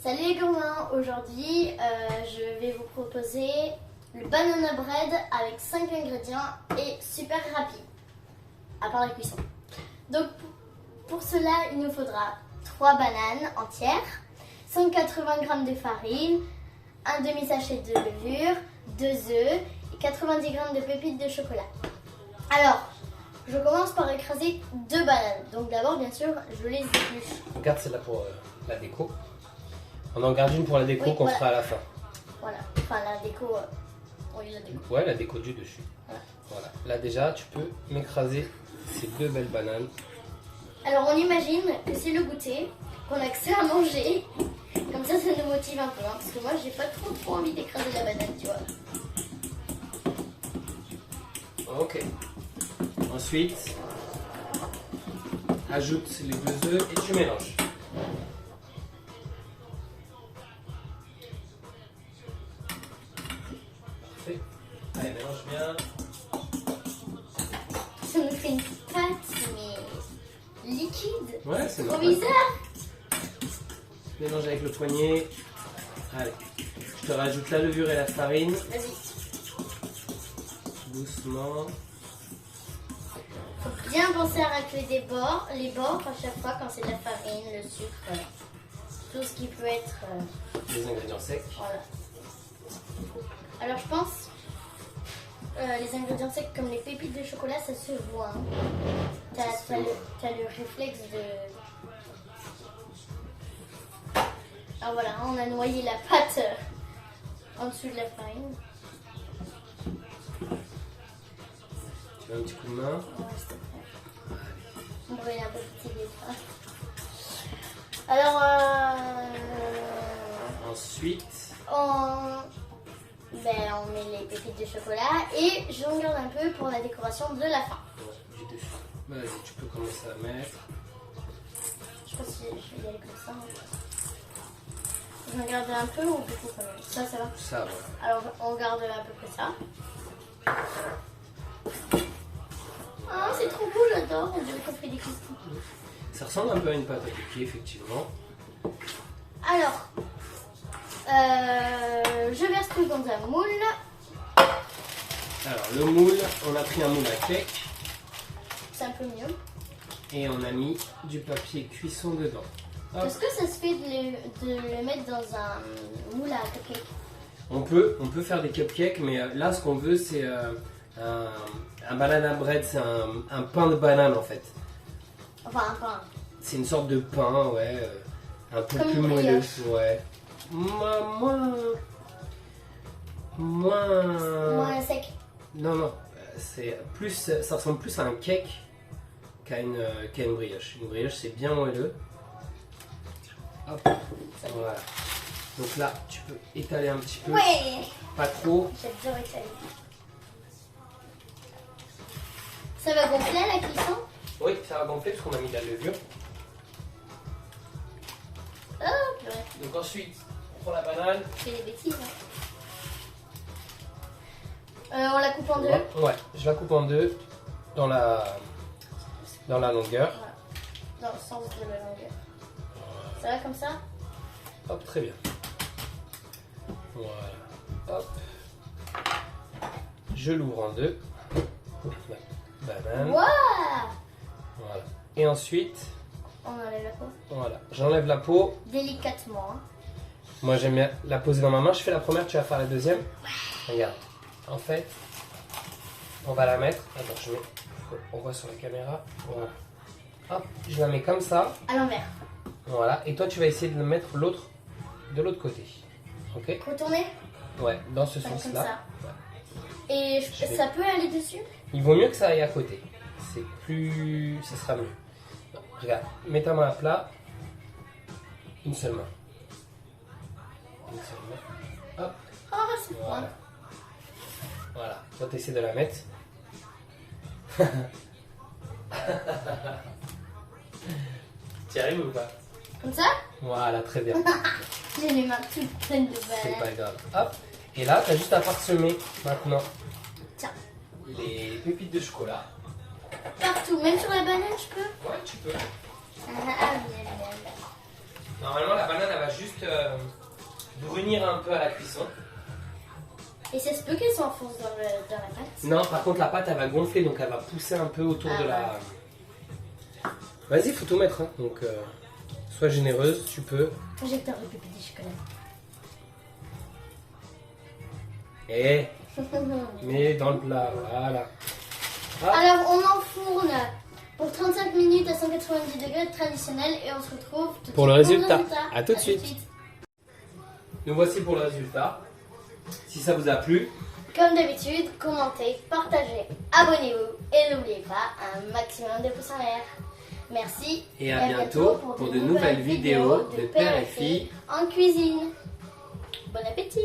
Salut les gourmands, aujourd'hui je vais vous proposer le banana bread avec 5 ingrédients et super rapide, à part la cuisson. Donc pour cela il nous faudra 3 bananes entières, 180 g de farine, un demi-sachet de levure, 2 œufs et 90 g de pépites de chocolat. Alors, je commence par écraser 2 bananes. Donc d'abord bien sûr je les épluche. On garde celle-là pour la déco. On en garde une pour la déco qu'on fera à la fin. Voilà, enfin la déco, oui la déco. Ouais, la déco du dessus. Voilà. Là déjà, tu peux m'écraser ces 2 belles bananes. Alors on imagine que c'est le goûter, qu'on a que ça à manger. Comme ça nous motive un peu, hein, parce que moi j'ai pas trop envie d'écraser la banane, tu vois. Ok. Ensuite, ajoute les 2 œufs et tu mélanges. Parfait. Allez, mélange bien. Ça nous fait une pâte, mais liquide. Ouais, c'est trop normal. bizarre. Mélange avec le poignet. Allez. Je te rajoute la levure et la farine. Vas-y. Doucement. Faut bien penser à racler les bords à chaque fois quand c'est de la farine, le sucre, tout ce qui peut être. Les ingrédients secs. Voilà. Alors je pense les ingrédients secs comme les pépites de chocolat, ça se voit. Hein. T'as le réflexe de. Ah voilà, on a noyé la pâte en dessous de la farine. Tu veux un petit coup de main? Ouais, s'il te plaît. On brûle un peu petit les bras. Alors Ensuite, on met les pépites de chocolat et j'en garde un peu pour la décoration de la fin. du dessus. Vas-y, tu peux commencer à mettre. Je sais pas si je vais y aller comme ça. J'en garde un peu ou beaucoup quand même. Ça va. Ça, voilà. Alors on garde à peu près ça. Ah, c'est trop beau, j'adore. On dirait qu'on fait des cristaux. Ça ressemble un peu à une pâte à cookies, effectivement. Alors, je verse tout dans un moule. Alors, le moule, on a pris un moule à cake C'est un peu mieux. et on a mis du papier cuisson dedans. Hop. Est-ce que ça se fait de le mettre dans un moule à cupcake? On peut faire des cupcakes, mais là, ce qu'on veut, c'est un banana bread. C'est un pain de banane, en fait. Enfin, un pain. C'est une sorte de pain, ouais. Un peu Comme plus une moelleux, brioche. ouais. Moins Moins sec. Non, c'est plus, ça ressemble plus à un cake qu'à une brioche. Une brioche, c'est bien moelleux. Hop, voilà. Donc là, tu peux étaler un petit peu, Ouais. pas trop. J'adore étaler. Ça va gonfler à la cuisson? Oui, ça va gonfler parce qu'on a mis de la levure. Oh, purée. Donc ensuite, on prend la banane. Je fais des bêtises. Hein. On la coupe en deux. Ouais, je la coupe en 2 dans la longueur. Voilà. Dans le sens de la longueur. Ça va comme ça? Hop, très bien. Voilà. Hop. Je l'ouvre en 2. Banane. Waouh! Voilà. Et ensuite, On enlève la peau. voilà, j'enlève la peau. Délicatement. Hein. Moi, j'aime bien la poser dans ma main. Je fais la première, tu vas faire la deuxième. Regarde. En fait, on va la mettre. Attends, je mets. On voit sur la caméra. Voilà. Hop, je la mets comme ça. À l'envers. Voilà. Et toi, tu vas essayer de le mettre de l'autre côté. Ok? Retourner? Ouais, dans ce Comme sens-là. ça. Ouais. Et ça peut aller dessus? Il vaut mieux que ça aille à côté. C'est plus. Ça sera mieux. Non, regarde, mets ta main à plat. Une seule main. Une seule main. Hop. Oh, c'est froid. Voilà. Voilà. Toi, tu essaies de la mettre. Tu y arrives ou pas? Comme ça? Voilà, très bien. J'ai les mains toutes pleines de C'est bananes. pas grave. Hop. Et là, tu as juste à parsemer maintenant Tiens. les pépites de chocolat. Partout, même sur la banane, je peux? Ouais, tu peux. Ah, miam, miam. Normalement, la banane, elle va juste brunir un peu à la cuisson. Et ça se peut qu'elle s'enfonce dans la pâte? Non, par contre, la pâte, elle va gonfler, donc elle va pousser un peu autour de la... Vas-y, faut tout mettre. Hein. Donc, sois généreuse, tu peux. J'ai peur de pipi du chocolat. Et mets dans le plat, voilà. Ah. Alors, on enfourne pour 35 minutes à 190 degrés traditionnel et on se retrouve tout de Pour le suite résultat. À tout de suite. Nous voici pour le résultat. Si ça vous a plu, Comme d'habitude, commentez, partagez, abonnez-vous et n'oubliez pas un maximum de pouces en l'air. Merci et à bientôt pour de nouvelles vidéos de père et fille en cuisine. Bon appétit!